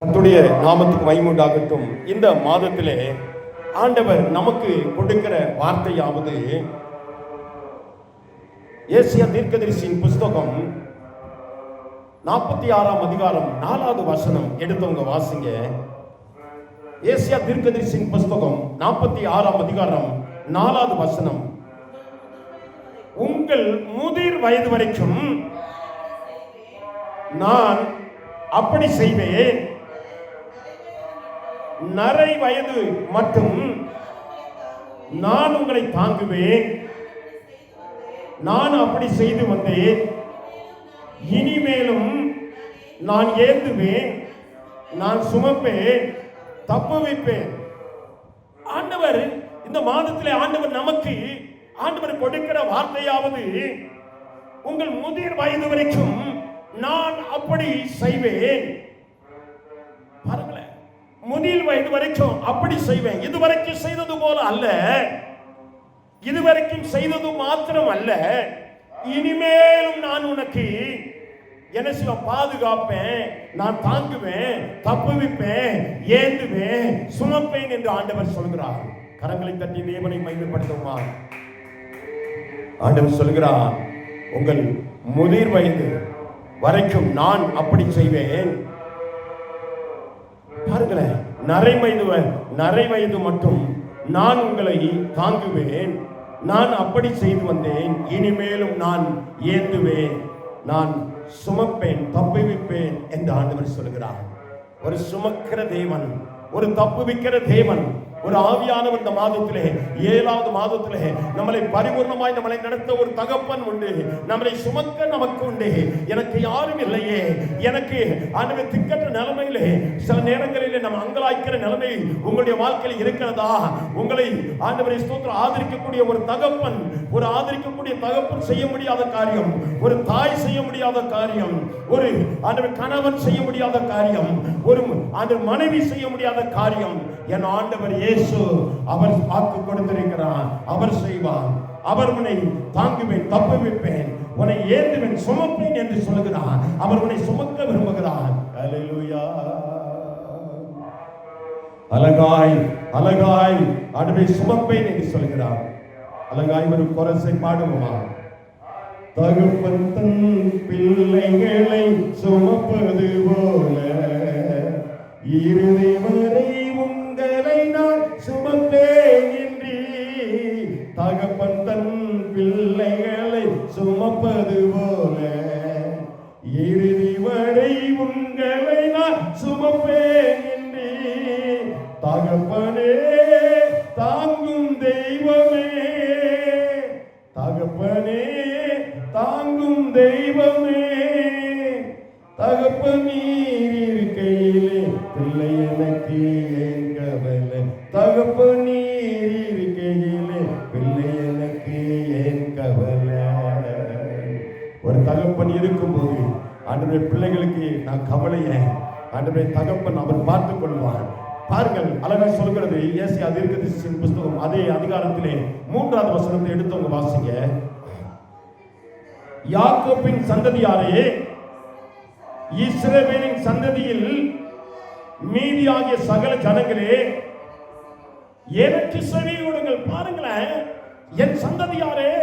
கர்த்தருடைய நாமத்துக்கு மகிமையுண்டாகட்டும். இந்த மாதத்திலே ஆண்டவர் நமக்கு கொடுக்கிற வார்த்தையாவது ஏசியா தீர்க்கதரிசியின் புஸ்தகம் 46ஆம் அதிகாரம் 4வது வசனம். எடுத்தவங்க வாசிங்க. ஏசியா தீர்க்கதரிசியின் புஸ்தகம் 46ஆம் அதிகாரம் 4வது வசனம். உங்கள் முதிர் வயது வரைக்கும் நான் அப்படி செய்வேன், நரை வயது மட்டும் நான் உங்களை தாங்குவேன். நான் அப்படி செய்து வந்தேன், இனிமேலும் நான் ஏந்துவேன், நான் சுமப்பேன், தப்புவிப்பேன். ஆண்டவர் இந்த மாதத்திலே ஆண்டவர் நமக்கு கொடுக்கிற வார்த்தையாவது, உங்கள் முதிர் வயது வரைக்கும் நான் அப்படி செய்வேன். பாருங்களேன், முதிர் வயது வரைக்கும் அப்படி செய்வேன். இதுவரைக்கும் செய்தது போல அல்ல, இதுவரைக்கும் செய்தது மாத்திரம் அல்ல, இனிமேலும் நான் உனக்கு என்ன செய்வேன்? பாதுகாப்பேன், நான் தாங்குவேன், தப்புவிப்பேன், ஏந்துவேன், சுமப்பேன் என்று ஆண்டவர் சொல்கிறார். கரங்களை தட்டி தேவனை மகிமைப்படுத்துமா. ஆண்டவர் சொல்கிறார், உங்கள் முதிர் வயது வரைக்கும் நான் அப்படி செய்வேன். பாருங்களேன், நரை வயது மட்டும் நான் உங்களை தாங்குவேன். நான் அப்படி செய்து வந்தேன், இனிமேலும் நான் ஏந்துவேன், நான் சுமப்பேன், தப்புவிப்பேன் என்று ஆண்டவர் சொல்கிறார். ஒரு சுமக்கிற தேவன், ஒரு தப்புவிக்கிற தேவன், ஒரு ஆவியானவர் இந்த மாதத்திலே 7வது மாதத்திலே நம்மளை பரிபூர்ணமாய் நம்மளை நடத்த ஒரு தகப்பன் உண்டு. நம்மளை சுமக்க நமக்கு உண்டு. எனக்கு யாரும் இல்லையே, எனக்கு ஆண்டவர் திக்கற்ற நிலைமையிலே சில நேரங்களிலே நம்ம அங்கலாய்க்கிற நிலைமை உங்களுடைய வாழ்க்கையில் இருக்கிறதா? உங்களை ஆண்டவரை ஸ்தோத்திரம் ஆதரிக்கக்கூடிய ஒரு தகப்பன், ஒரு ஆதரிக்கக்கூடிய தகப்பன் செய்ய முடியாத காரியம், ஒரு தாய் செய்ய முடியாத காரியம், ஒரு ஆண்டவர் கணவன் செய்ய முடியாத காரியம், ஒரு ஆண்டவர் மனைவி செய்ய முடியாத காரியம் என் ஆண்டவர் இயேசு அவர் வாக்கு கொடுத்திருக்கிறார். அவர் செய்வார். அவர் உன்னை தாங்குவேன், தப்புவிப்பேன், உன்னை ஏந்துவேன், சுமப்பேன் என்று சொல்லுகிறார். அவர் உன்னை சுமக்க விரும்புகிறார். அல்லேலூயா. அழகாய் அழகாய் ஆண்டவரை சுமப்பேன் என்று சொல்கிறார். அழகாய் ஒரு கொரசை பாடுமா. தகப்பன் தன் பிள்ளைகளை சுமப்பது போல இறுதி வரை உங்களை நான் சுமப்பேன் என்று. தகப்பன் தன் பிள்ளைகளை சுமப்பது போல இறுதி வரை உங்களை நான் சுமப்பேன் என்று. தகப்பனே தாங்கும் தெய்வமே, தகப்பனே தாங்கும் தெய்வமே, தகப்பனீர் இருக்கையிலே பிள்ளை எனக்கு ஏன் கவலை, தகப்பனீர் இருக்கையிலே பிள்ளை எனக்கு ஏன் கவலை. ஒரு தகப்பன் இருக்கும்போது ஆண்டவருடைய பிள்ளைகளுக்கு நான் கவலையை ஆண்டவருடைய தகப்பன் அவர் பார்த்துக் கொள்வார். பாருங்கள், அழகா சொல்கிறது ஏசியா தீர்க்கதரிசியின் புஸ்தகம் அதே அதிகாரத்திலே 3வது வசனத்தை எடுத்தவங்க வாசிங்க. யாக்கோபின் சந்ததியாரே, இஸ்ரவேலின் சந்ததியில் மீதியாகிய சகல ஜனங்களே, எனக்கு செவி கொடுங்கள். பாருங்களேன், என் சந்ததியாரே,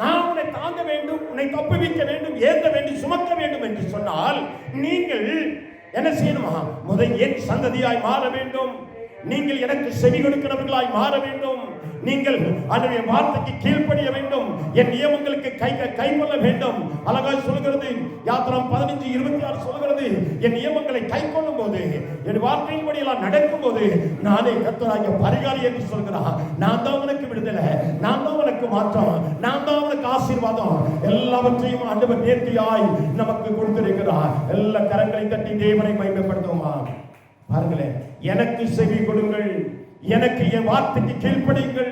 நான் உன்னை தாங்க வேண்டும், உன்னை தப்புவிக்க வேண்டும், ஏந்த வேண்டும், சுமக்க வேண்டும் என்று சொன்னால் நீங்கள் என்ன செய்யணுமா? முதல் என் சந்ததியாய் மாற வேண்டும். நீங்கள் எனக்கு செவி கொடுக்கிறவர்களாய் மாற வேண்டும். நீங்கள் அவருடைய வார்த்தைக்கு கீழ்ப்படிய வேண்டும். என் நியமங்களுக்கு கைக்கொள்ள வேண்டும். அழகாய் சொல்கிறது யாத்திரம் 15:26 சொல்கிறது, என் நியமங்களை கைக்கொள்ளும் போது, என் வார்த்தையின்படி எல்லாம் நடக்கும் போது நானே கர்த்தராகிய பரிகாரி என்று சொல்கிறார். நான் தான் உனக்கு விடுதலை, நான் தான் உனக்கு மாற்றம், நான் தான் உனக்கு ஆசீர்வாதம். எல்லாவற்றையும் ஆண்டவர் நேர்த்தியாய் நமக்கு கொடுத்திருக்கிறார். எல்லா கரங்களை தட்டி தேவனை மகிமைப்படுத்துவோமா. பாருங்களேன், எனக்கு செவி கொடுங்கள், எனக்கு என் வார்த்தைக்கு கீழ்ப்படியுங்கள்,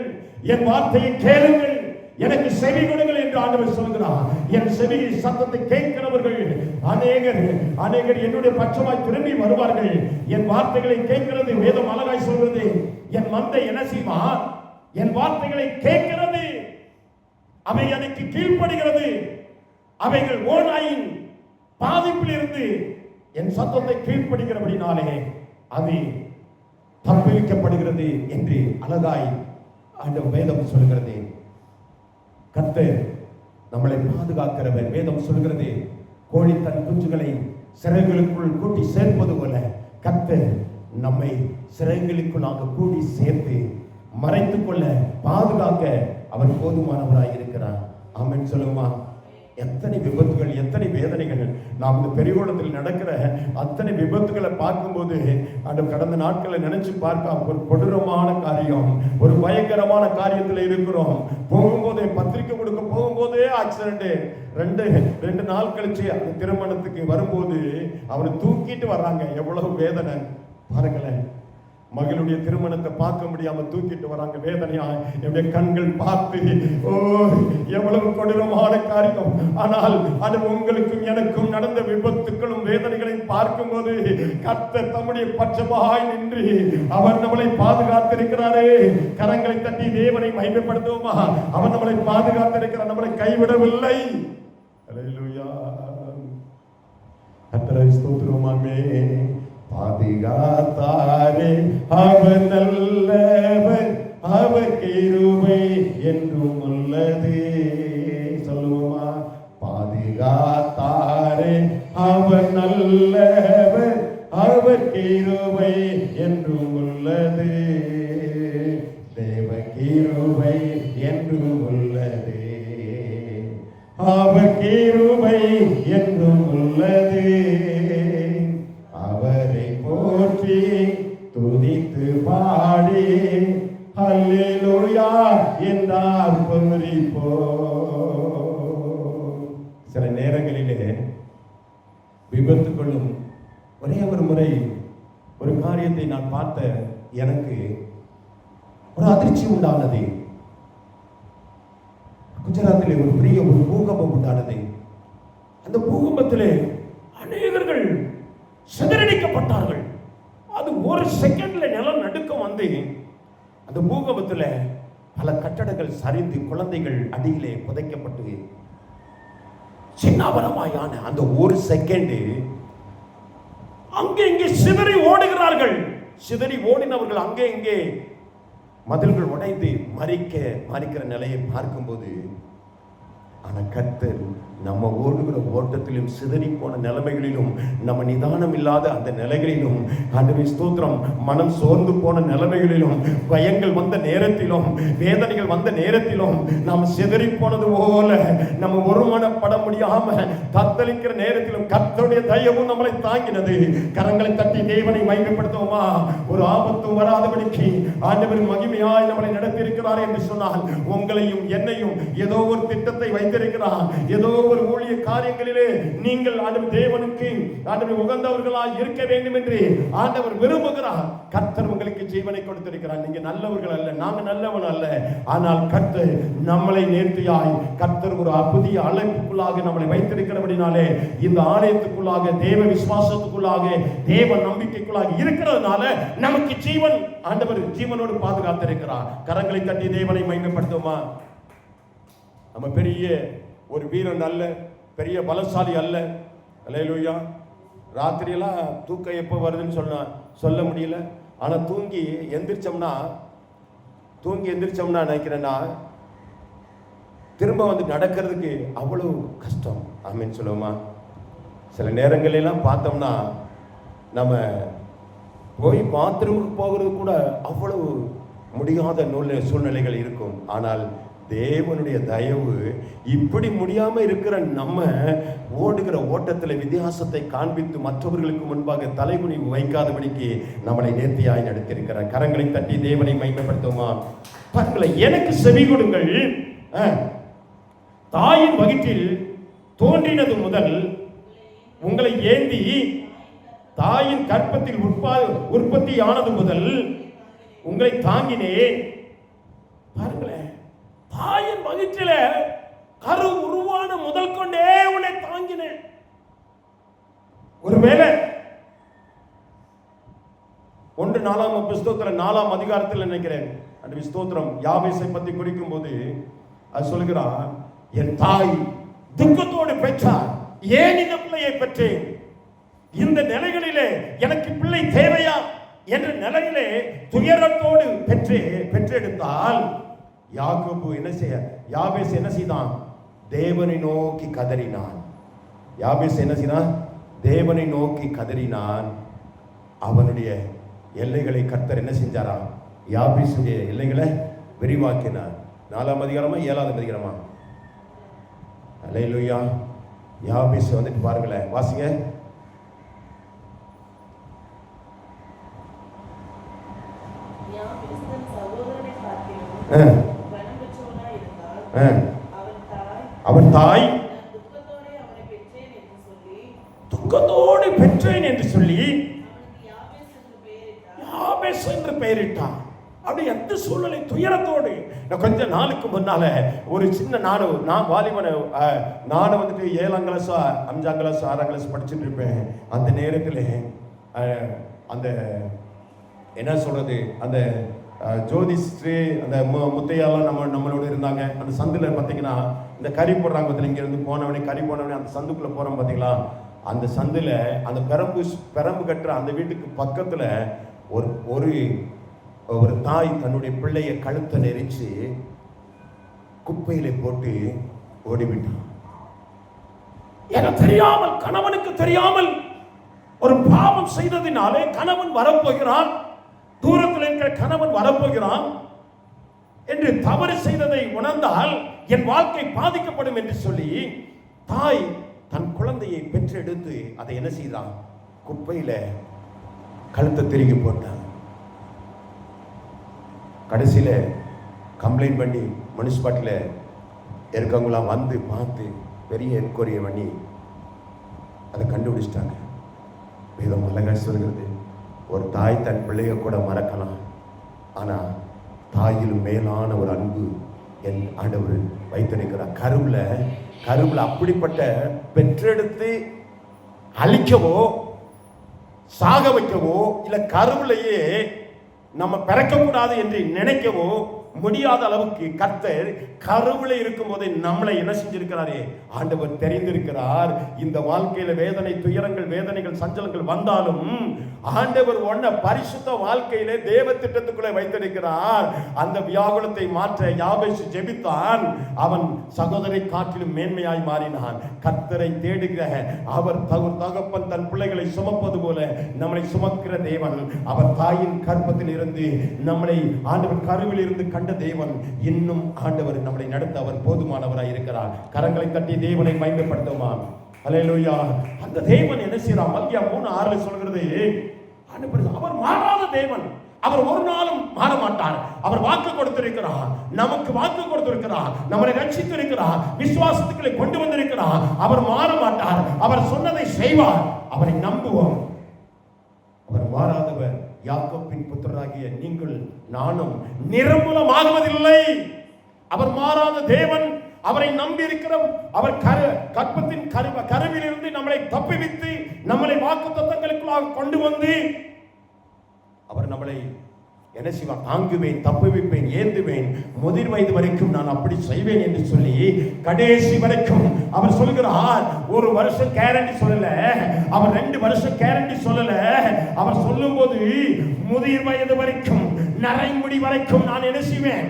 என் வார்த்தையை கேளுங்கள், எனக்கு செவி கொடுங்கள் என்று ஆண்டவர் சொல்கிறார். என் செவியை சத்தத்தை கேட்கிறவர்கள் அநேகர் என்னுடைய பட்சமாய் திரும்பி வருவார்கள். என் வார்த்தைகளை கேட்கிறது வேதம் அழகாய் சொல்கிறது. என் மந்தை என்ன செய்வார்? என் வார்த்தைகளை கேட்கிறது, அவை எனக்கு கீழ்ப்படுகிறது. அவைகள் ஓநாயின் பாதிப்பில் இருந்து என் சத்தத்தை கீழ்ப்படுகிறபடினாலே அது தப்புவிக்கப்படுகிறது என்று அழகாய் ஆண்டவர் வேதம் சொல்கிறது. கர்த்தர் நம்மளை பாதுகாக்கிறவர். வேதம் சொல்கிறது, கோழி தன் குஞ்சுகளை சிறைகளுக்குள் கூட்டி சேர்ப்பது போல கர்த்தர் நம்மை சிறைகளுக்குள்ளாக கூடி சேர்த்து மறைத்துக் கொள்ள பாதுகாக்க அவர் போதுமானவராய் இருக்கிறார். ஆமென் சொல்லுமா. எத்தனை விபத்துகள், எத்தனை வேதனைகள், நாம் இந்த பெரியகுளத்தில் நடக்கிற அத்தனை விபத்துகளை பார்க்கும்போது அந்த கடந்த நாட்களை நினைச்சு பார்க்க ஒரு கொடூரமான காரியம், ஒரு பயங்கரமான காரியத்தில் இருக்கிறோம். போகும்போதே பத்திரிக்கை கொடுக்க போகும்போதே ஆக்சிடென்ட். ரெண்டு நாள் கழிச்சு அந்த திருமணத்துக்கு வரும்போது அவனை தூக்கிட்டு வர்றாங்க. எவ்வளவு வேதனை பாருங்களேன். மகளுடைய திருமணத்தை பார்க்க முடியாம தூக்கிட்டு வராங்க. வேதனையா என்னுடைய கண்கள் பார்த்து, ஓ எவ்வளவு கொடூரமான காரியம். ஆனால் அது உங்களுக்கும் எனக்கும் நடந்த விபத்துக்களும் வேதனைகளையும் பார்க்கும்போது கர்த்தர் தம்முடைய பட்சமாய் நின்று அவர் நம்மளை பாதுகாத்திருக்கிறாரே. கரங்களை தட்டி தேவனை மகிமைப்படுத்துவோமா. அவர் நம்மளை பாதுகாத்திருக்கிறார், நம்மளை கைவிடவில்லை. அல்லேலூயா. கர்த்தரை ஸ்தோத்திரமாமே. பாதுகாத்தாரே அவர் நல்லவர், அவர் கிருபை என்றும் உள்ளது. சொல்லுவோமா. பாதுகாத்தாரே அவர் நல்லவர், அவர் கிருபை என்றும் உள்ளது. தேவ கிருபை என்றும் உள்ளது, அவர் கிருபை என்றும் உள்ளது. அவரை போற்றி துதித்து பாடி அல்லேலூயா என்றார் பொறிப்போ. சில நேரங்களிலே விபத்துக்களும் ஒரே ஒரு முறை ஒரு காரியத்தை நான் பார்த்த எனக்கு ஒரு அதிர்ச்சி உண்டானது. குஜராத்திலே ஒரு பெரிய ஒரு பூகம்பம் உண்டானது. அந்த பூகம்பத்திலே அநேகர்கள் சிதறடிக்கப்பட்டார்கள். அது ஒரு செகண்ட்ல நிலம் நடுக்கம் வந்து அந்த பூகம்பத்தில் பல கட்டடங்கள் சரிந்து குழந்தைகள் அடியிலே புதைக்கப்பட்டு சின்னாபனமாயான அந்த ஒரு செகண்ட் அங்கே இங்கே சிதறி ஓடுகிறார்கள். சிதறி ஓடினவர்கள் அங்கே இங்கே மதில்கள் உடைந்து மறிக்கிற நிலையை பார்க்கும்போது, ஆனா கர்த்தர் நம்ம ஓடுகிற ஓட்டத்திலும் சிதறி போன நிலைமைகளிலும் நம்ம நிதானம் இல்லாத அந்த நிலைகளிலும் ஆண்டவரே ஸ்தோத்திரம், மனம் சோர்ந்து போன நிலைமைகளிலும் பயங்கள் வந்த நேரத்திலும் வேதனைகள் வந்த நேரத்திலும் நாம் சிதறி போனது போல நம்ம ஒருமனப்பட முடியாம தத்தளிக்கிற நேரத்திலும் கர்த்தருடைய தயவும் நம்மளை தாங்கினது. கரங்களை தட்டி தேவனை மகிமைப்படுத்துவோமா. ஒரு ஆபத்தும் வராதபடிக்கு ஆண்டவர் மகிமையாய் நம்மளை நடத்தி இருக்கிறார் என்று சொன்னால் உங்களையும் என்னையும் ஏதோ ஒரு திட்டத்தை வைத்திருக்கிறார். ஏதோ ஒரு ஊழிய காரியங்களிலே நீங்கள் ஆண்டவர் தேவனுக்கு ஆண்டவர் உகந்தவர்களாய் இருக்க வேண்டும் என்று ஆண்டவர் விரும்புகிறார். கர்த்தர் உங்களுக்கு ஜீவனை கொடுத்திருக்கிறார். நீங்க நல்லவர்கள் அல்ல, நாங்க நல்லவன் அல்ல. ஆனால் கர்த்தர் நம்மளை நேர்த்தியாய் கர்த்தர் ஒரு புதிய அழைப்புக்குள்ளாக நம்மளை வைத்திருக்கிறபடினாலே இந்த ஆலயத்துக்குள்ளாக தேவ விசுவாசத்துக்குள்ளாக தேவ நம்பிக்கைக்குள்ளாக இருக்கிறதுனால நமக்கு ஜீவன் ஆண்டவர் ஜீவனோடு பாதுகாத்திருக்கிறார். கரங்களை தட்டி தேவனை மகிமைப்படுத்துவோமா. நம்ம பெரிய ஒரு வீரன் அல்ல, பெரிய பலசாலி அல்ல. அல்லேலூயா. ராத்திரியெல்லாம் தூக்கம் எப்போ வருதுன்னு சொல்ல முடியல. ஆனால் தூங்கி எந்திரிச்சோம்னா நினைக்கிறேன்னா திரும்ப வந்து நடக்கிறதுக்கு அவ்வளவு கஷ்டம். ஆமீன் சொல்லுவோமா. சில நேரங்களெல்லாம் பார்த்தோம்னா நம்ம போய் பாத்ரூமுக்கு போகிறது கூட அவ்வளவு முடியாத சூழ்நிலைகள் இருக்கும். ஆனால் தேவனுடைய தயவு இப்படி முடியாம இருக்கிற நம்ம ஓடுகிற ஓட்டத்தில் வித்தியாசத்தை காண்பித்து மற்றவர்களுக்கு முன்பாக தலைகுனிவு வைக்காதபடிக்கு நம்மளை நேர்த்தியாய் நடத்தியிருக்கிறார். கரங்களை தட்டி தேவனை மகிமைப்படுத்துவோமா. பாருங்களேன், எனக்கு செவி கொடுங்கள். தாயின் வயிற்றில் தோன்றினது முதல் உங்களை ஏந்தி தாயின் கற்பத்தில் உற்பத்தி ஆனது முதல் உங்களை தாங்கினேன். பாருங்களேன், தாயின் வயிற்றில கரு உருவான முதல் கொண்டே உன்னை தாங்கினேன். ஒருவேளை 1 புஸ்தகத்துல 4ஆம் அதிகாரத்தில் நினைக்கிறேன் அந்த ஸ்தோத்திரம் யாபேசை பத்தி குறிக்கும் போது அது சொல்கிறான், என் தாய் துக்கத்தோடு பெற்றார், ஏன் இந்த பிள்ளையை பெற்றேன். இந்த நிலைகளிலே எனக்கு பிள்ளை தேவையா என்ற நிலையிலே துயரத்தோடு பெற்றெடுத்தால் யாக்கோபு என்ன செய்ய, யாபேஸ் என்ன செய்தான்? தேவனை நோக்கி கதறினான். யாபேஸ் என்ன செய்தான்? தேவனை நோக்கி கதறினான். அவனுடைய எல்லைகளை கர்த்தர் என்ன செஞ்சாரா? யாபேசுடைய எல்லைகளை விரிவாக்கினார். 4ஆம் அதிகாரமா 7ஆம் அதிகாரமா? அல்லேலூயா. யாபேஸ் வந்துட்டு பாருங்களேன், வாசிங்க. அவன் தாய் துக்கத்தோடு பெற்றேன் என்று சொல்லி யாபேஸ் என்று பெயரிட்டான். அப்படி எந்த சூழ்நிலை துயரத்தோடு. நான் கொஞ்ச நாளுக்கு முன்னால ஒரு சின்ன நான் வாலிபன நானும் வந்துட்டு 7ஆம் கிளாஸ் 5ஆம் கிளாஸ் 6ஆம் கிளாஸ் படிச்சுட்டு இருப்பேன். அந்த நேரத்தில் அந்த என்ன சொல்றது, அந்த ஜோதிஸ்ரீ அந்த முத்தையாலாம் நம்மளோட இருந்தாங்க. அந்த சந்தில் பார்த்தீங்கன்னா இந்த கறி போடுறாங்க பார்த்தீங்களா, இங்கேருந்து போனவனே கறி போனவனே அந்த சந்துக்குள்ளே போகிறோம் பார்த்தீங்களா, அந்த சந்தில் அந்த பெரம்பு கட்டுற அந்த வீட்டுக்கு பக்கத்தில் ஒரு தாய் தன்னுடைய பிள்ளைய கழுத்தை நெரிச்சு குப்பையில போட்டு ஓடிவிட்டான். என தெரியாமல், கணவனுக்கு தெரியாமல் ஒரு பாவம் செய்ததினாலே கணவன் வரப்போகிறான், தூரத்தில் இருக்கிற கணவன் வரப்போகிறான் என்று தவறு செய்ததை உணர்ந்தால் என் வாழ்க்கை பாதிக்கப்படும் என்று சொல்லி தாய் தன் குழந்தையை பெற்றெடுத்து அதை என்ன செய்தான்? குப்பையில கழுத்தை திருகி போட்டான். கடைசியில் கம்ப்ளைண்ட் பண்ணி முனிசிபாலிட்டியில் இருக்கவங்களாம் வந்து பார்த்து பெரிய என்கொயரி பண்ணி அதை கண்டுபிடிச்சிட்டாங்க. வேதம் நல்ல சொல்கிறது, ஒரு தாய் தன் பிள்ளைய கூட மறக்கலாம், ஆனால் தாயிலும் மேலான ஒரு அன்பு என் ஆண்டவர் வைத்திருக்கிறார். கருவில் அப்படிப்பட்ட பெற்றெடுத்து அழிக்கவோ சாக வைக்கவோ இல்லை கருவிலேயே நம்ம பிறக்கக்கூடாது என்று நினைக்கவோ முடியாத அளவுக்கு கர்த்தர் கருவில இருக்கும் போதே நம்மளை என்ன செஞ்சிருக்கிறாரே, ஆண்டவர் தெரிந்திருக்கிறார். இந்த வாழ்க்கையில வேதனை, துயரங்கள், வேதனைகள், சஞ்சலங்கள் வந்தாலும் ஆண்டவர் ஒன்ன பரிசுத்த வாழ்க்கையிலே தேவ திட்டத்துக்குள்ளே வைத்திருக்கிறார். அந்த வியாகுலத்தை மாற்ற யாபேஸ் ஜெபித்தான். அவன் சகோதரை காட்டிலும் மேன்மையாய் மாறினான். கர்த்தரை தேடுகிற அவர் தகப்பன் தன் பிள்ளைகளை சுமப்பது போல நம்மளை சுமக்கிற தேவன். அவர் தாயின் கர்ப்பத்தில் இருந்து நம்மளை ஆண்டவர் கருவில் இருந்து கண்ட தேவன் இன்னும் ஆண்டவர் நம்மளை நடத்த அவர் போதுமானவராய் இருக்கிறார். கரங்களை தட்டி தேவனை மகிமைப்படுத்துமா? அல்லேலூயா. அந்த தேவன் என்ன செய்யறார்? மல்கியா 3:6 சொல்கிறது, அவர் மாறாத தேவன், அவர் ஒரு நாளும் மாற மாட்டார். அவர் வாக்கு கொடுத்திருக்கிறார், நமக்கு வாக்கு கொடுத்திருக்கிறார், நம்மளை ரட்சித்திருக்கிறார், விசுவாசத்துக்களை கொண்டு வந்திருக்கிறார். அவர் மாற மாட்டார், அவர் சொன்னதை செய்வார், அவரை நம்புவோம். அவர் மாறாதவர். யாக்கோபின் புத்திரராகிய நீங்கள் நானும் நிர்மூலமாகுவதில்லை. அவர் மாறாத தேவன். அவரை நம்பி இருக்கிறோம். அவர் கற்பத்தின் கருவில் இருந்து நம்மளை தப்புவித்து நம்மளை வாக்குத்தத்தங்களுக்குள்ளாக கொண்டு வந்து அவர் நம்மளை என்ன செய்வார்? தாங்குவேன், தப்புவிப்பேன், ஏந்துவேன், முதிர் வயது வரைக்கும் நான் அப்படி செய்வேன் என்று சொல்லி கடைசி வரைக்கும் அவர் சொல்கிறார். 1 வருஷம் கேரண்டி சொல்லல, அவர் 2 வருஷம் கேரண்டி சொல்லல. அவர் சொல்லும் போது முதிர் வயது வரைக்கும், நரைமுடி வரைக்கும் நான் என்ன செய்வேன்?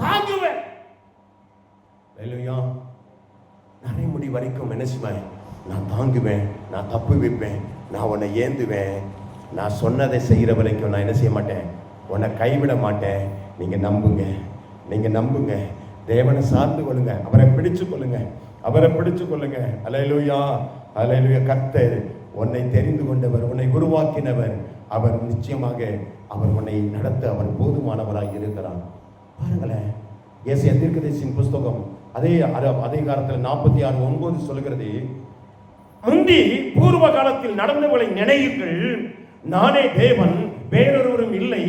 தாங்குவேன். நரைமுடி வரைக்கும் என்ன செய்வேன்? நான் தாங்குவேன், நான் தப்புவிப்பேன், நான் உன்னை ஏந்துவேன், நான் சொன்னதை செய்கிற வரைக்கும் நான் என்ன செய்ய மாட்டேன்? உன்னை கைவிட மாட்டேன். நீங்க நம்புங்க, நீங்க நம்புங்க, தேவனை சார்ந்து கொள்ளுங்க, அவரை பிடிச்சு கொள்ளுங்க, அவரை பிடிச்சு கொள்ளுங்க. அல்லேலூயா, அல்லேலூயா. கர்த்தர் உன்னை தெரிந்து கொண்டவர், உன்னை உருவாக்கினவர். அவர் நிச்சயமாக அவர் உன்னை நடத்த அவர் போதுமானவராக இருக்கிறார். பாருங்களேன், ஏசாயா தீர்க்கதரிசியின் புஸ்தகம் அதே காலத்தில் 46:9 சொல்கிறது, முந்தி பூர்வ காலத்தில் நடந்தவர்களை நினைவுகள், நானே தேவன், வேறொருவரும் இல்லை,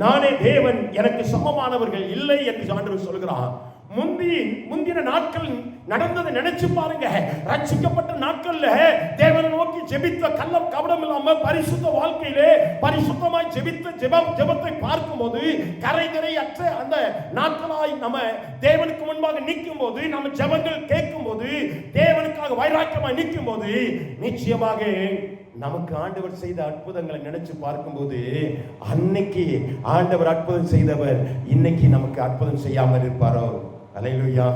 நானே தேவன், எனக்கு சமமானவர்கள் இல்லை என்று ஆண்டவர் சொல்கிறார். முந்தின நாட்கள் நடந்ததை நினைச்சு பாருங்க. ரட்சிக்கப்பட்ட நாட்கள்ல தேவனை நோக்கி ஜெபித்த கள்ளம் கபடம் இல்லாம பரிசுத்த வாழ்க்கையிலே பரிசுத்தமாய் ஜெபித்த ஜெபத்தை பார்க்கும் போது, கரை அற்ற அந்த நாட்களாய் நம்ம தேவனுக்கு முன்பாக நிற்கும் போது, நம்ம ஜெபங்கள் கேட்கும் போது, தேவனுக்காக வைராக்கியமாய் நிற்கும் போது, நிச்சயமாக நமக்கு ஆண்டவர் செய்த அற்புதங்களை நினைச்சு பார்க்கும்போது, அன்னைக்கு ஆண்டவர் அற்புதம் செய்தவர் இன்னைக்கு நமக்கு அற்புதம் செய்யாமல் இருப்பாரோ? அல்லேலூயா,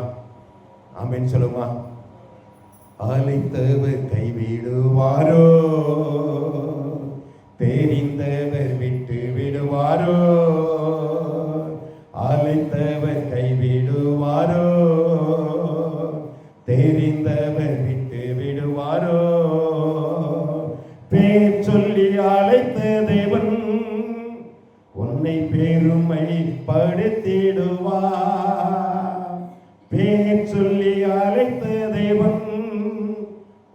ஆமென் சொல்லுமா. அழைத்தவர் கைவிடுவாரோ? தெரிந்தவர் விட்டு விடுவாரோ? அழைத்தவர் கைவிடுவாரோ? தெரிந்தவர் விட்டு விடுவாரோ? பேர் சொல்லி அழைத்த தேவன் உன்னை பெருமை படுத்திடுவார். பேர் சொல்லி அழைத்த தேவன்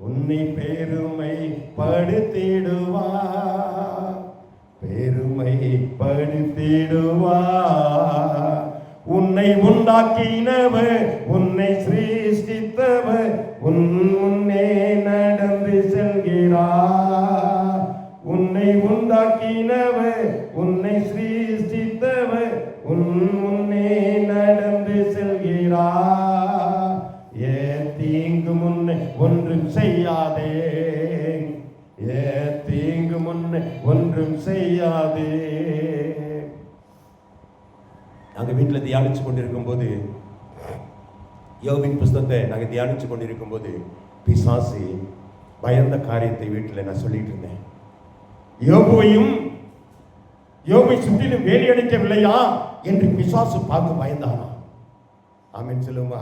உன்னை பெருமை படுத்திடுவார். பெருமை படுத்திடுவார். உன்னை உண்டாக்கினவர், உன்னை சிருஷ்டித்தவர் உன் முன்னே நடந்து செல்கிறார். உன்னை உண்டாக்கினவர், உன்னை சிருஷ்டித்தவர் உன் முன்னே நடந்து செல்கிறார். தீங்கு முன்னே ஒன்றும் செய்யாதே, தீங்கு முன்னே ஒன்றும் செய்யாதே. நாங்கள் வீட்டில் தியானிச்சு கொண்டிருக்கும் போது, யோபின் புஸ்தகத்தை நாங்கள் தியானிச்சு கொண்டிருக்கும் போது, பிசாசு பயந்த காரியத்தை வீட்டில் நான் சொல்லிட்டு இருந்தேன். யோபை சுற்றிலும் வேலி அடிக்கவில்லையா என்று பிசாசு பார்த்து பயந்தானா? ஆமென் சொல்லுமா.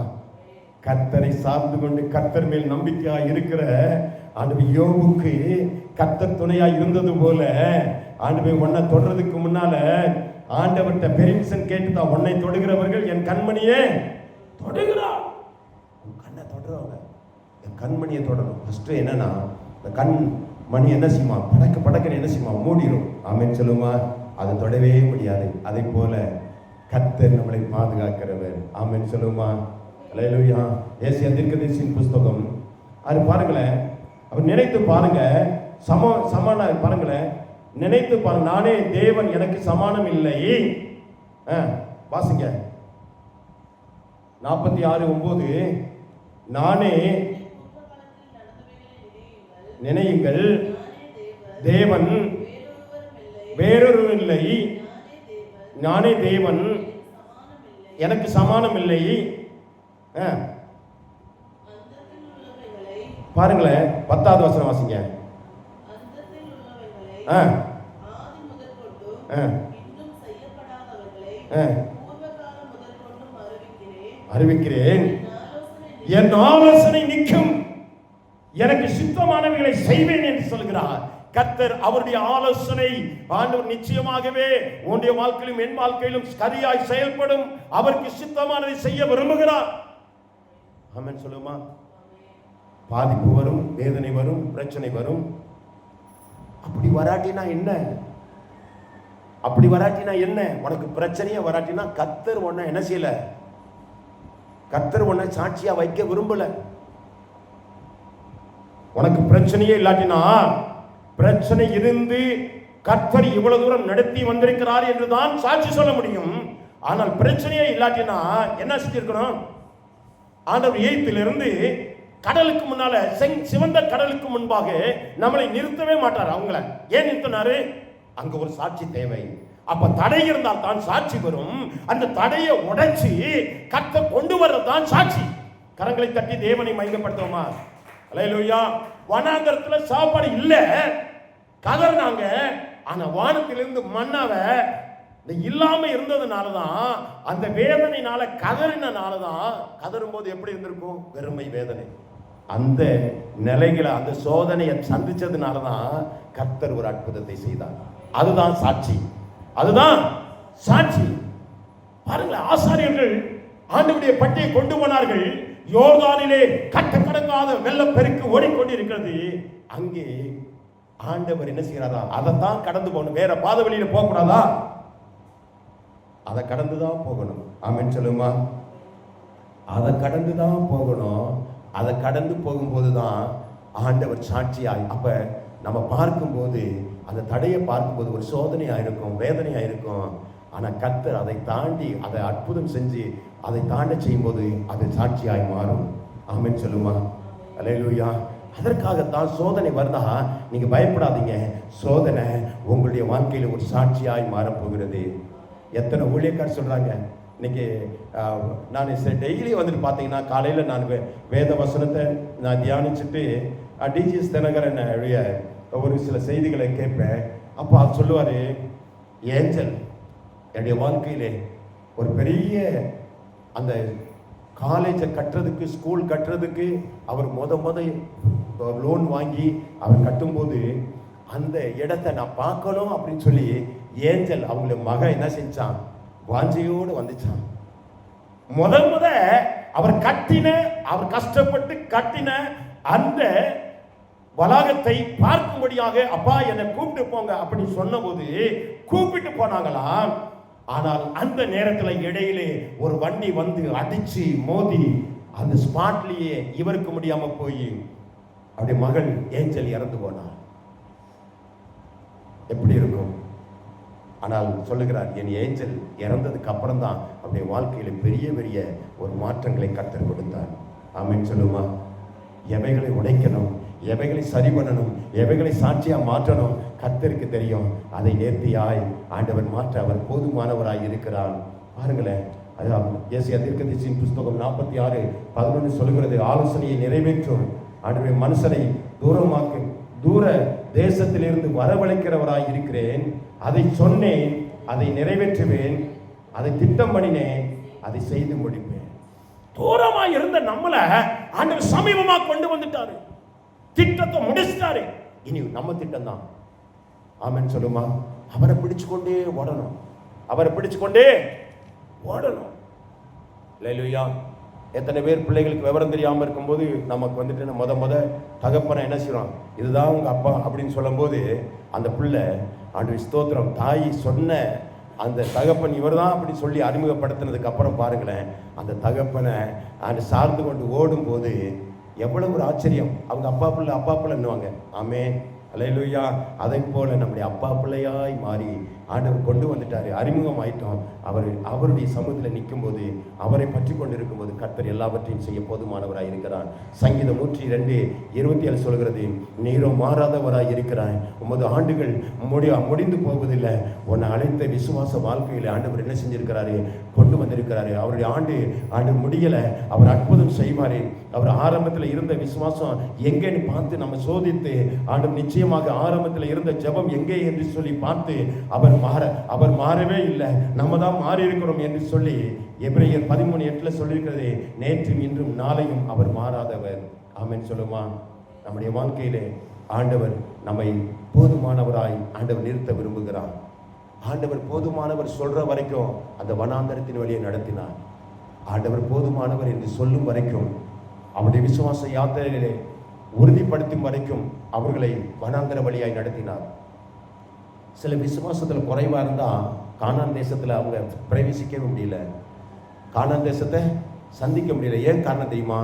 கர்த்தரை சார்ந்து கொண்டு கர்த்தர் மேல் நம்பிக்கையா இருக்கிற ஆண்டவர் யோபுக்கு கர்த்தர் துணையா இருந்தது போல, ஆண்டவர் உன்னை தொடர்றதுக்கு முன்னால ஆண்டவர்கிட்ட பெர்மிஷன் கேட்டுதான், உன்னை தொடுகிறவர்கள் என் கண்மணியே தொடுகிறார். கண்ணை தொடுறவங்க என் கண்மணியை தொடரும். ஃபர்ஸ்ட் என்னன்னா, இந்த கண் மணி என்ன செய்யுமா, படக்கு என்ன செய்யுமா, மூடிடும். ஆமென் சொல்லுமா. அதை தொடவே முடியாது. அதை போல கர்த்தர் நம்மளை பாதுகாக்கிறவர். ஆமென் சொல்லுமா. அல்லேலூயா. ஏசாயா தீர்க்கதரிசியின் புஸ்தகம் அது பாருங்களேன். அவர் நினைத்து பாருங்க, சமான பாருங்களேன், நினைத்து பாருங்க. நானே தேவன், எனக்கு சமானம் இல்லை. வாசிங்க 46:9. நானே நினையுங்கள், தேவன் வேறொரு இல்லை, நானே தேவன், எனக்கு சமானம் இல்லை. பாருங்களேன் 10வது வசனம் வாசிங்க. அறிவிக்கிறேன், என் ஆலோசனை நிற்கும், எனக்கு சித்தமானவைகளை செய்வேன் என்று சொல்கிறார் கர்த்தர். அவருடைய ஆலோசனை ஆண்டவர் நிச்சயமாகவே உன்னுடைய வாழ்க்கையிலும் என் வாழ்க்கையிலும் சரியாய் செயல்படும். அவருக்கு சித்தமானதை செய்ய விரும்புகிறார். ஆமென் சொல்லுமா. பாதிப்பு வரும், வேதனை வரும், பிரச்சனை வரும். அப்படி வராட்டினா என்ன? அப்படி வராட்டினா என்ன? உனக்கு பிரச்சனையே வராட்டினா கர்த்தர் உன்னை என்ன செய்யல? கர்த்தர் உன்னை சாட்சியா வைக்க விரும்பல. உனக்கு பிரச்சனையே இல்லாட்டினா, பிரச்சனை இருந்து கர்த்தர் இவ்வளவு தூரம் நடத்தி வந்திருக்கிறார் என்றுதான் சாட்சி சொல்ல முடியும். ஆனால் பிரச்சனையே இல்லாட்டினா என்ன செஞ்சிருக்கணும்? ஆண்டவர் எகிப்திலிருந்து கடலுக்கு முன்னால, சிவந்த கடலுக்கு முன்பாக நம்மளை நிறுத்தவே மாட்டார். அவங்கள ஏன் நிறுத்தினாரு? அங்க ஒரு சாட்சி தேவை. அப்ப தடை இருந்தால் தான் சாட்சி வரும். அந்த தடையை உடைச்சி கர்த்தர் கொண்டு வர்றதுதான் சாட்சி. கரங்களை தட்டி தேவனை மகிமைப்படுத்துவோமா. அல்லேலூயா. வனாந்தரத்துல சாப்பாடு இல்ல, கதறினாங்க. ஆனா வானத்திலிருந்து மன்னாவை இல்லாம இருந்ததுனாலதான், அந்த வேதனைனால கதறினாலதான், கதறும் போது எப்படி இருந்திருக்கும்? வெறுமை வேதனை. அந்த நிலைகளை, அந்த சோதனையை சந்திச்சதுனாலதான் கர்த்தர் ஒரு அற்புதத்தை செய்தார். அதுதான் சாட்சி, அதுதான் சாட்சி. பாருங்களேன், ஆசாரியர்கள் ஆண்டவருடைய பட்டியை கொண்டு போனார்கள். யோர்தானிலே கட்டக்கடங்காத வெள்ளப்பெருக்கு ஓடிக்கொண்டிருக்கிறது. அங்கே ஆண்டவர் என்ன செய்யறாரா? அதைத்தான் கடந்து போகணும். வேற பாத வழியில போக கூடாதா? அதை கடந்துதான் போகணும். ஆமென் சொல்லுமா. அதை கடந்துதான் போகணும். அதை கடந்து போகும்போதுதான் ஆண்டவர் சாட்சியாய். அப்ப நம்ம பார்க்கும்போது, அந்த தடையை பார்க்கும்போது ஒரு சோதனையா இருக்கும், வேதனையா இருக்கும். ஆனா கர்த்தர் அதை தாண்டி, அதை அற்புதம் செஞ்சு அதை தாண்ட செய்யும் போது அது சாட்சியாய் மாறும். ஆமென் சொல்லுமா. அல்லேலூயா. அதற்காகத்தான் சோதனை வருதா, நீங்க பயப்படாதீங்க. சோதனை உங்களுடைய வாழ்க்கையில் ஒரு சாட்சியாய் மாறப்போகிறது. எத்தனை ஊழியக்கார் சொல்றாங்க இன்னைக்கு. நான் டெய்லி வந்துட்டு பார்த்தீங்கன்னா காலையில் நான் வேத வசனத்தை நான் தியானிச்சுட்டு டிஜிஎஸ் தினகரன் ஒரு சில செய்திகளை கேட்பேன். அப்போ அது சொல்லுவார், ஏஞ்சல் என்னுடைய வாழ்க்கையிலே ஒரு பெரிய அந்த காலேஜை கட்டுறதுக்கு, ஸ்கூல் கட்டுறதுக்கு அவர் முத லோன் வாங்கி அவர் கட்டும்போது அந்த இடத்தை நான் பார்க்கணும் அப்படின்னு சொல்லி ஏஞ்சல் அவங்கள மகன் என்ன செஞ்சான், வாஞ்சையோடு வந்துச்சான். முத அவர் அவர் கஷ்டப்பட்டு கட்டின அந்த வளாகத்தை பார்க்கும்படியாக அப்பா என்னை கூப்பிட்டு போங்க அப்படின்னு சொன்னபோது கூப்பிட்டு போனாங்களாம். ஆனால் அந்த நேரத்தில் இடையிலே ஒரு வண்டி வந்து அடிச்சு மோதி அந்த ஸ்பாட்லயே இவருக்கு முடியாம போய் அப்படி மகள் ஏஞ்சல் இறந்து போனார். எப்படி இருக்கும்? ஆனால் சொல்லுகிறார், என் ஏஞ்சல் இறந்ததுக்கு அப்புறம் தான் அப்படியே வாழ்க்கையில பெரிய பெரிய ஒரு மாற்றங்களை கர்த்தர் கொடுத்தார். ஆமென் சொல்லுமா? எவைகளை உடைக்கணும், எவைகளை சரி பண்ணணும், எவைகளை சாட்சியா மாற்றணும் கர்த்தருக்கு தெரியும். அதை நேர்த்தியாய் ஆண்டவர் மாற்ற அவர் போதுமானவராய் இருக்கிறார். பாருங்களேன், ஏசாயா தீர்க்கதரிசியின் புஸ்தகம் 46:11 சொல்லுகிறது, ஆலோசனையை நிறைவேற்றும் ஆண்டவரே மனுஷனை தூர தேசத்திலிருந்து வரவழைக்கிறவராய் இருக்கிறேன். அதை சொன்னேன், அதை நிறைவேற்றுவேன், அதை திட்டம் பண்ணினேன், அதை செய்து முடிப்பேன். தூரமா இருந்த நம்மள ஆண்டவர் சமீபமா கொண்டு வந்துட்டாரு, திட்டத்தை முடிச்சிட்டாரு. இனி நம்ம திட்டம் தான். ஆமென் சொல்லுமா? அவரை பிடிச்சுக்கொண்டே ஓடணும், அவரை பிடிச்சுக்கொண்டே ஓடணும். அல்லேலூயா. எத்தனை பேர் பிள்ளைகளுக்கு விவரம் தெரியாமல் இருக்கும்போது நமக்கு வந்துட்டு முத தகப்பனை என்ன செய்யறோம், இதுதான் உங்க அப்பா அப்படின்னு சொல்லும் போது அந்த பிள்ளை ஆண்டவரே ஸ்தோத்திரம், தாய் சொன்ன அந்த தகப்பன் இவர் தான் அப்படி சொல்லி அறிமுகப்படுத்தினதுக்கு அப்புறம் பாருங்களேன், அந்த தகப்பனை அந்த சார்ந்து கொண்டு ஓடும் போது எவ்வளவு ஒரு ஆச்சரியம். அவங்க அப்பா பிள்ளைன்னுவாங்க. ஆமென் அல்லேலூயா. அதை போல நம்முடைய அப்பா பிள்ளையாய் மாறி ஆண்டவர் கொண்டு வந்துட்டாரு, அறிமுகம் ஆயிட்டோம். அவருடைய சமூகத்தில் நிற்கும் போது, அவரை பற்றி கொண்டு இருக்கும் போது கர்த்தர் எல்லாவற்றையும் செய்ய போதுமானவராய் இருக்கிறார். சங்கீதம் 102:27 சொல்கிறது, நீரோ மாறாதவராய் இருக்கிறாய், உமது ஆண்டுகள் முடிந்து போவதில்லை. உன்னை அழைத்த விசுவாச வாழ்க்கையில் ஆண்டவர் என்ன செஞ்சிருக்கிறாரு, கொண்டு வந்திருக்கிறாரு. அவருடைய ஆண்டு முடியலை, அவர் அற்புதம் செய்வாரு. அவர் ஆரம்பத்தில் இருந்த விசுவாசம் எங்கேன்னு பார்த்து நம்ம சோதித்து, ஆண்டவர் நிச்சயமாக ஆரம்பத்தில் இருந்த ஜெபம் எங்கே என்று சொல்லி பார்த்து அவர் மாறவே இல்லை, நம்ம தான் மாறி இருக்கிறோம் என்று சொல்லி எபிரேயர் 13:8 சொல்லியிருக்கிறது, நேற்றும் இன்றும் நாளையும் அவர் மாறாதவர். ஆமென் சொல்லுமா? நம்முடைய வாழ்க்கையிலே ஆண்டவர் நம்மை போதுமானவராய் ஆண்டவர் நிறுத்த விரும்புகிறார். ஆண்டவர் போதுமானவர் சொல்ற வரைக்கும் அந்த வனாந்தரத்தின் வழியை நடத்தினார். ஆண்டவர் போதுமானவர் என்று சொல்லும் வரைக்கும், அவருடைய விசுவாச யாத்திரைகளை உறுதிப்படுத்தும் வரைக்கும் அவர்களை வனாந்தர வழியாய் நடத்தினார். சில விசுவாசத்தில் குறைவாக இருந்தால் கானான் தேசத்தில் அவங்க பிரவேசிக்கவே முடியல, கானான் தேசத்தை சந்திக்க முடியல. ஏன் காரணம் தெரியுமா?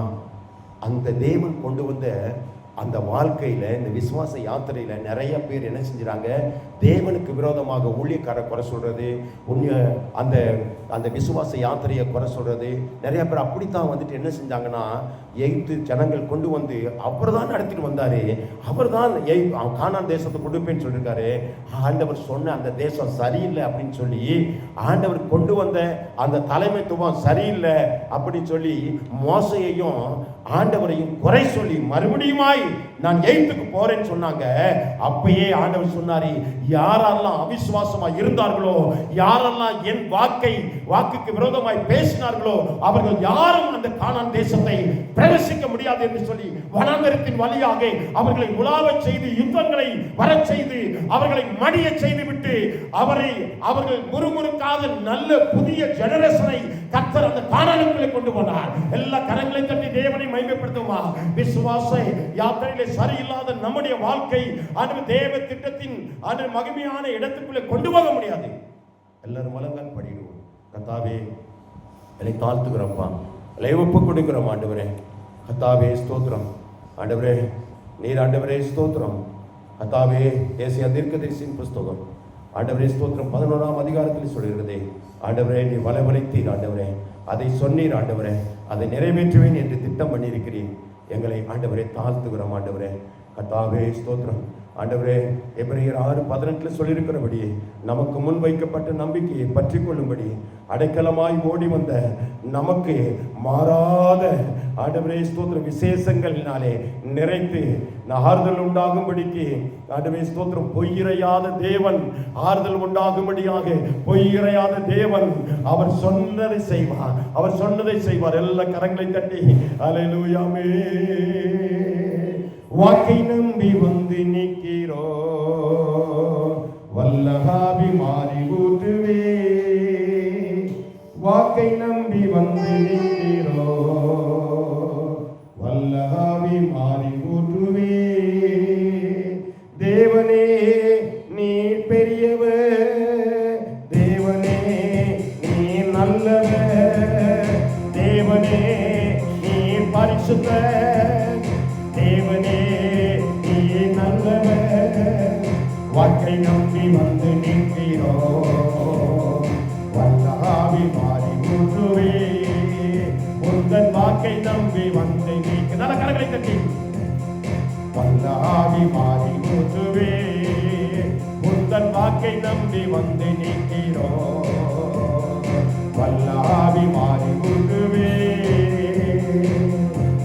அந்த தேவன் கொண்டு வந்த அந்த வாழ்க்கையில், இந்த விசுவாச யாத்திரையில் நிறைய பேர் என்ன செஞ்சுறாங்க, தேவனுக்கு விரோதமாக ஊழியக்கார குறை சொல்றது, அந்த அந்த விசுவாச யாத்திரையை குறை சொல்றது. நிறைய பேர் அப்படித்தான் வந்துட்டு என்ன செஞ்சாங்கன்னா, எய்த்து ஜனங்கள் கொண்டு வந்து அவர் தான் நடத்திட்டு வந்தாரு, அவர் தான் கானான் தேசத்தை கொடுப்பேன்னு சொல்லியிருக்காரு. ஆண்டவர் சொன்ன அந்த தேசம் சரியில்லை அப்படின்னு சொல்லி, ஆண்டவர் கொண்டு வந்த அந்த தலைமைத்துவம் சரியில்லை அப்படின்னு சொல்லி மோசையையும் ஆண்டவரையும் குறை சொல்லி மறுபடியுமாய் நான் எய்த்துக்கு போறேன்னு சொன்னாங்க. அப்பயே ஆண்டவர் சொன்னாரு, யாரெல்லாம் அவிசுவாசமா இருந்தார்களோ, யாரெல்லாம் என் வாக்குக்கு விரோதமாய் பேசினார்களோ, அவர்கள் யாரும் அந்த கானான் தேசத்தை பிரவேசிக்க முடியாது என்று சொல்லி வனாந்தரத்தின் வழியாக அவர்களை உலாவச் செய்து, யுத்தங்களை வரச் செய்து, அவர்களை மடிய செய்து விட்டு, அவர்கள் முறுமுறுக்காத நல்ல புதிய ஜெனரேஷனை கர்த்தர் அந்த கானானுக்குள்ளே கொண்டு போனார். எல்லா கரங்களை தட்டி தேவனை மகிமைப்படுத்துமா? விசுவாச யாத்திரையிலே சரியில்லாத நம்முடைய வாழ்க்கை ஆண்டவர் தேவ திட்டத்தின் மகிமையான இடத்துக்குள்ளே கொண்டு போக முடியாது. எல்லாரும் மலங்கால் படிடுவோம். கர்த்தாவே என்னை தாழ்த்துகிறோம்ப்பா, ஒப்பு கொடுக்கிறோம் ஆண்டவரே. கர்த்தாவே ஸ்தோத்திரம் ஆண்டவரே, நீர் ஆண்டவரே ஸ்தோத்திரம். கர்த்தாவே ஏசாயா தீர்க்கதரிசியின் புஸ்தகம் ஆண்டவரே ஸ்தோத்திரம் 11ஆம் அதிகாரத்தில் சொல்கிறது, ஆண்டவரே நீ வலைவலைத்தீர் ஆண்டவரே, அதை சொன்னீர் ஆண்டவரே, அதை நிறைவேற்றுவேன் என்று திட்டம் பண்ணியிருக்கிறீர். எங்களை ஆண்டவரே தாழ்த்துகிறோம். ஆண்டவரே கர்த்தாவே ஸ்தோத்திரம். ஆண்டவரே எபிரேயர் 6:18 சொல்லியிருக்கிறபடி நமக்கு முன் வைக்கப்பட்ட நம்பிக்கையை பற்றி கொள்ளும்படி அடைக்கலமாய் ஓடி வந்த நமக்கு மாறாத ஆண்டவரே ஸ்தோத்திரம் விசேஷங்களினாலே நிறைத்து ஆறுதல் உண்டாகும்படிக்கு ஆண்டவரே ஸ்தோத்திரம் பொய்யிறையாத தேவன் ஆறுதல் உண்டாகும்படியாக பொய்யிறையாத தேவன் அவர் சொன்னதை செய்வார். அவர் சொன்னதை செய்வார். எல்லா கரங்களை தட்டி அல்லேலூயா. வாக்கை நம்பி வந்து நிற்கிறோ வல்லகாவி மாறி ஊற்றுவே. வாக்கை நம்பி வந்து நிற்கிறோ வல்லகாவி மாறி ஊற்றுவே. தேவனே நீ பெரியவர், தேவனே நீ நல்லவர், தேவனே நீ பரிசுத்தர், தேவனே நீ நல்லவர். வாக்கை நம்பி வந்து நிற்கிறோ வல்லகாவி மாறி ஊற்றுவே. உந்தன் வாக்கை நம்பி வந்து நிற்க நல்ல கரங்களை தட்டி வல்லகாவி மாறி ஊற்றுவே. உந்தன் வாக்கை நம்பி வந்து நிற்கிறோ வல்லகாவி மாறி ஊற்றுவே.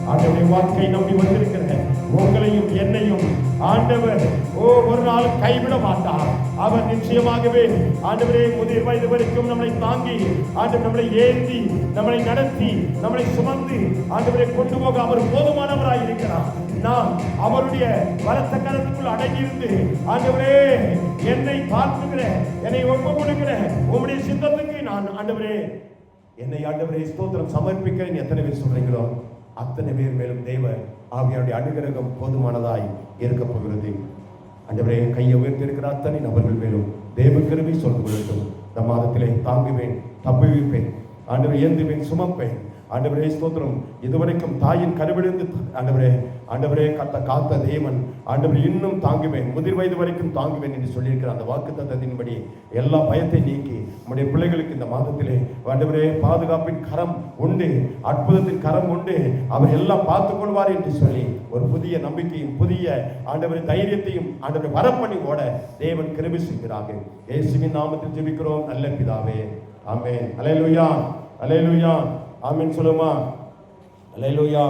ஆண்டவருடைய வாக்கை நம்பி வந்திருக்கிற உங்களையும் என்னையும் ஆண்டவர் ஒரு நாள் கைவிட மாட்டார். அவர் நிச்சயமாகவே ஆண்டவரே முதிர் வயது வரைக்கும் நம்மளை தாங்கி ஆண்டவர் நம்மளை ஏந்தி நம்மளை நடத்தி நம்மளை சுமந்து ஆண்டவரை கொண்டு போக அவர் போதுமானவராய் இருக்கிறார். நான் அவருடைய பலத்த கரத்துக்குள் அடங்கியிருந்து ஆண்டவரே என்னை பார்த்துக்கிற என்னை ஒப்பு கொடுக்கிற உங்களுடைய சித்தத்துக்கு நான் ஆண்டவரே என்னை ஆண்டவரே ஸ்தோத்திரம் சமர்ப்பிக்கிறேன் எத்தனை பேர் சொல்றீங்களோ அத்தனை பேர் மேலும் தேவ ஆவியாருடைய அனுகிரகம் போதுமானதாய் இருக்க போகிறது. ஆண்டவரே கையை உயர்த்திருக்கிற அத்தனை நபர்கள் மேலும் தேவ கிருபை சொல்ல கொள்ளட்டும். இந்த மாதத்திலே தாங்குவேன், தப்புவிப்பேன், ஆண்டவரை ஏந்துவேன், சுமப்பேன். ஆண்டவரே ஸ்தோத்திரம். இதுவரைக்கும் தாயின் கருவிலிருந்து ஆண்டவரே காத்த தேவன் ஆண்டவரே இன்னும் தாங்குவேன், முதிர் வயது வரைக்கும் தாங்குவேன் என்று சொல்லியிருக்கிற அந்த வாக்குத்தத்தத்தின்படி எல்லா பயத்தை நீக்கி நம்முடைய பிள்ளைகளுக்கு இந்த மாதத்திலே ஆண்டவரே பாதுகாப்பின் கரம் உண்டு, அற்புதத்தின் கரம் உண்டு, அவர் எல்லாம் பார்த்துக் கொள்வார் என்று சொல்லி ஒரு புதிய நம்பிக்கையும் புதிய ஆண்டவரை தைரியத்தையும் ஆண்டவரை வரப்பண்ணி ஓட தேவன் கிருபை செய்கிறார்கள். இயேசுவின் நாமத்தில் ஜெபிக்கிறோம் நல்ல பிதாவே, ஆமென். அல்லேலூயா, அல்லேலூயா, ஆமென் சொல்லுமா, அல்லேலூயா.